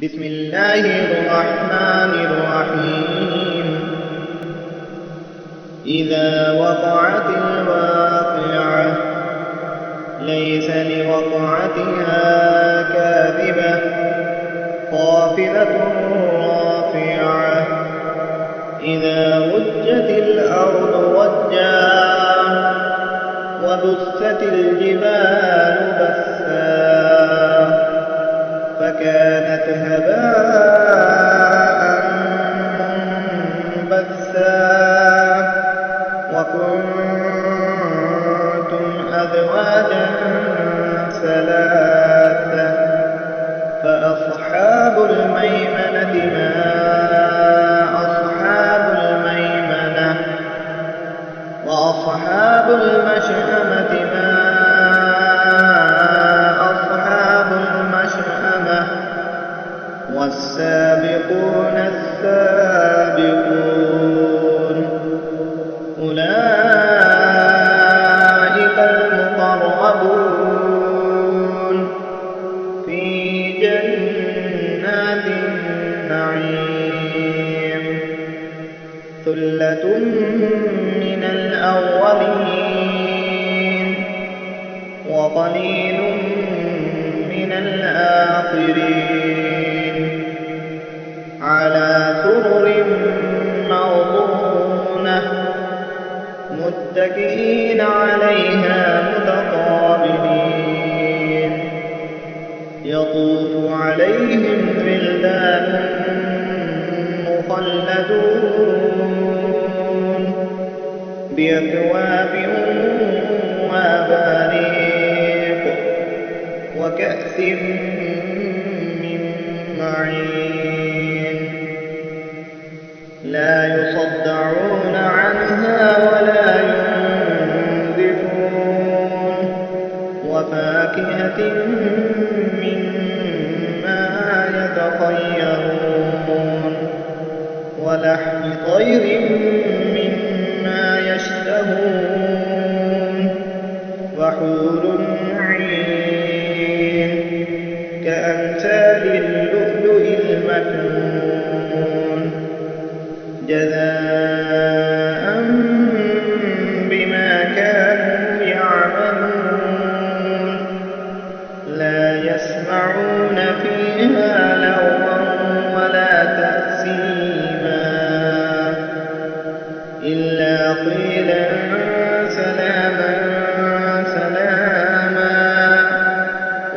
بسم الله الرحمن الرحيم. إذا وقعت الواقعة ليس لوقعتها كاذبة خافضة رافعة. إذا رجت الأرض رجا وبست الجبال بسا فكانت هباء منبثا وكنتم أزواجا ثلاثة فأصحاب الميمنة ما أصحاب الميمنة وأصحاب المشأمة ما أصحاب المشأمة والسابقون السابقون أولئك المقربون في جنات النعيم ثلة من الأولين وقليل من الآخرين على سرر موضونة متكئين عليها متقابلين يطوف عليهم ولدان مخلدون بأكواب وأباريق وكأس من معين لا يصدعون عنها ولا ينزفون وفاكهة مما يتخيرون ولحم طير مما يشتهون وحور عين كأمثال اللؤلؤ المكنون جزاء بما كانوا يعملون لا يسمعون فيها لغوا ولا تأثيما إلا قيلا سلاما سلاما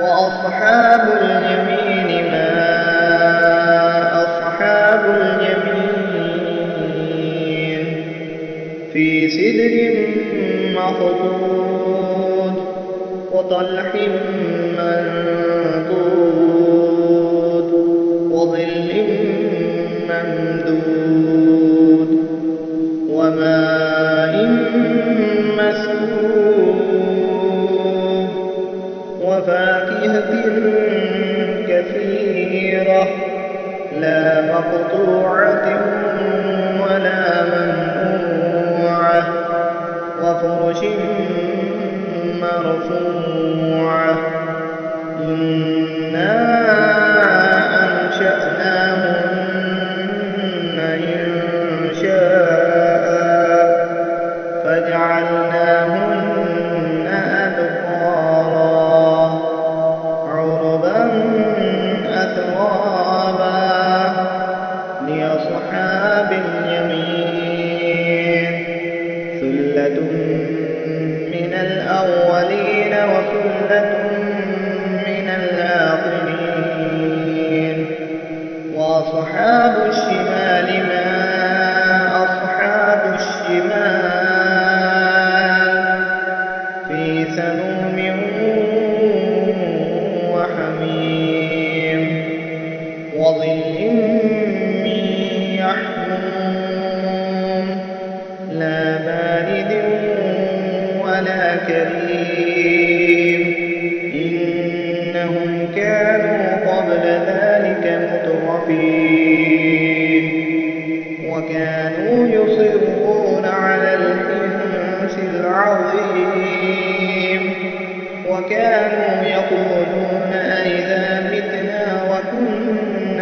وأصحاب اليمين ما أصحاب اليمين في سدر مخضود وطلح منضود وظل ممدود وماء مسكوب وفاكهة كثيرة لا مقطوعة ولا ممنوعة وفرش مرفوعة إنا أنشأناهن إنشاء فجعلناهن أبكارا عربا أترابا لأصحاب اليمين ثلة من الأولين وثلة من الآخرين وأصحاب الشمال ما أصحاب الشمال في سموم وحميم وظل من يحموم لا بارد ولا كريم إنهم كانوا قبل ذلك مترفين وكانوا يصرون على الحنث العظيم وكانوا يقولون أئذا متنا وكنا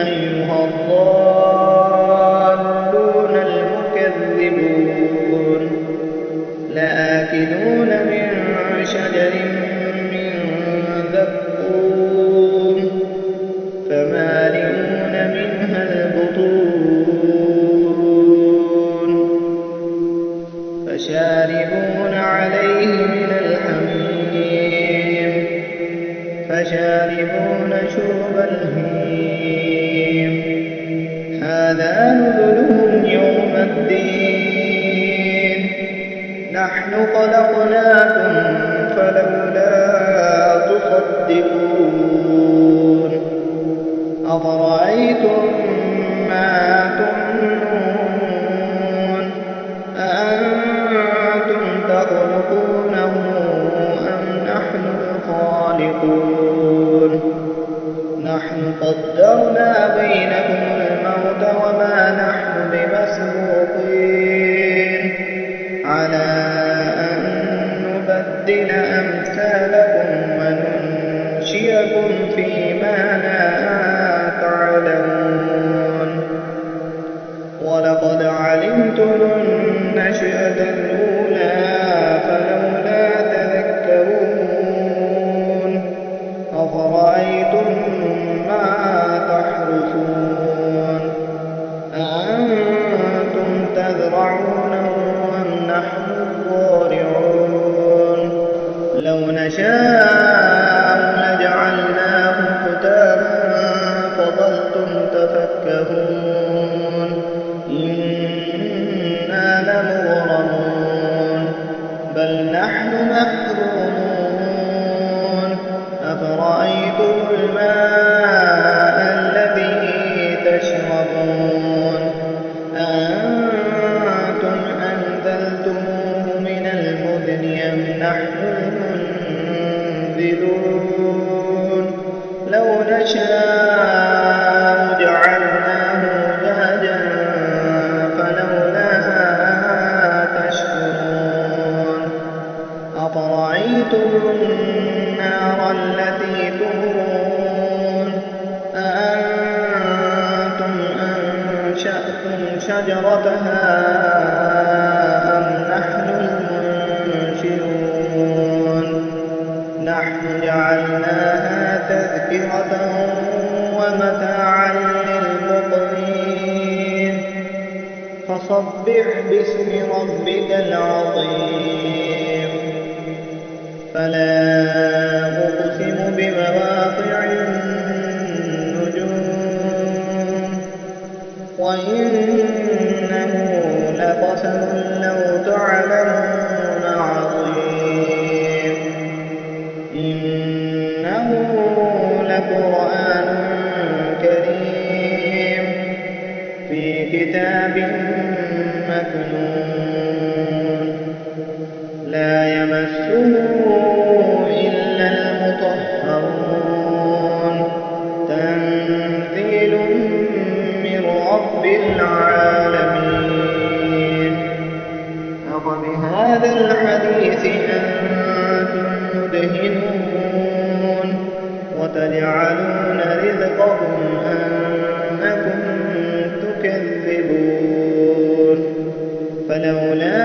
أيها الضالون المكذبون لآكلون من شجر من زقوم فمالئون منها البطون فشاربون عليه من الحميم فشاربون شرب الهيم هذا نزلهم يوم الدين نحن خلقناكم فلولا تصدقون أفرأيتم ما تمنون أأنتم تخلقونه أم نحن الخالقون نحن قدرنا بينكم الموت وما نحن بمسبوقين على أن نبدل أمثالكم وننشئكم فيما لا تعلمون ولقد علمتم النشأة الأولى فلولا تذكرون أفرأيتم ما تحرثون أأنتم تزرعونه أم نحن الزارعون لو نشاء لجعلناه حطاما فظلتم تفكهون إنا لمغرمون بل نحن محرومون أفرأيتم الماء الذي تشربون أأنتم أنزلتموه من المزن أم نحن المنزلون لو نشاء جعلناه أجاجا فلولا تشكرون أفرأيتم النار التي تورون أأنتم أنشأتم شجرتها أم نحن المنشئون نحن جعلناها تذكرة ومتاعا للمقوين فصبح باسم ربك العظيم فلا أقسم بمواقع النجوم وإنه لقسم لو تعلمون عظيم إنه لقرآن كريم في كتاب مكنون لا يمسه إلا المطهرون تنزيل من رب العالمين أفبهذا الحديث أنتم مدهنون وتجعلون رزقكم أنكم تكذبون فلولا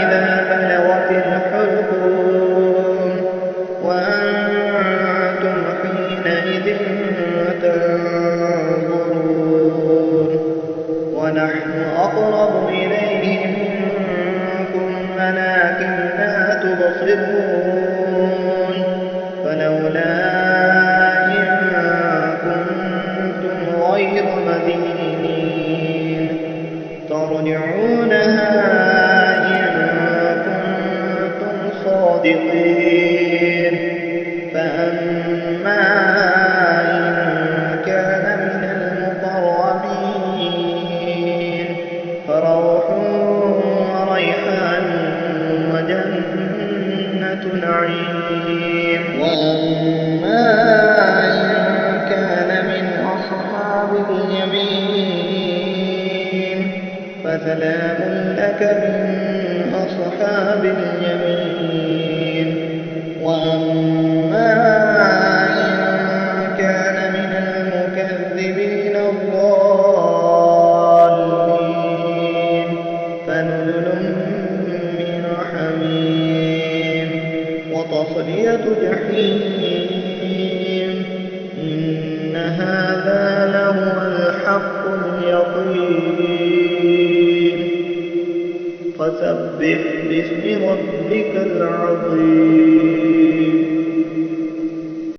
إذا بلغت الحلقوم وأنتم حينئذ تنظرون ونحن أقرب إليه منكم ولكن لا تبصرون فلولا إن كنتم غير مدينين ترجعونها إن كنتم صادقين فأما إن كان من المقربين فروح وريحان وجنة نعيم وأما إن كان من أصحاب اليمين فسلام لك من أصحاب اليمين وأما إن كان من المكذبين فسبح باسم ربك العظيم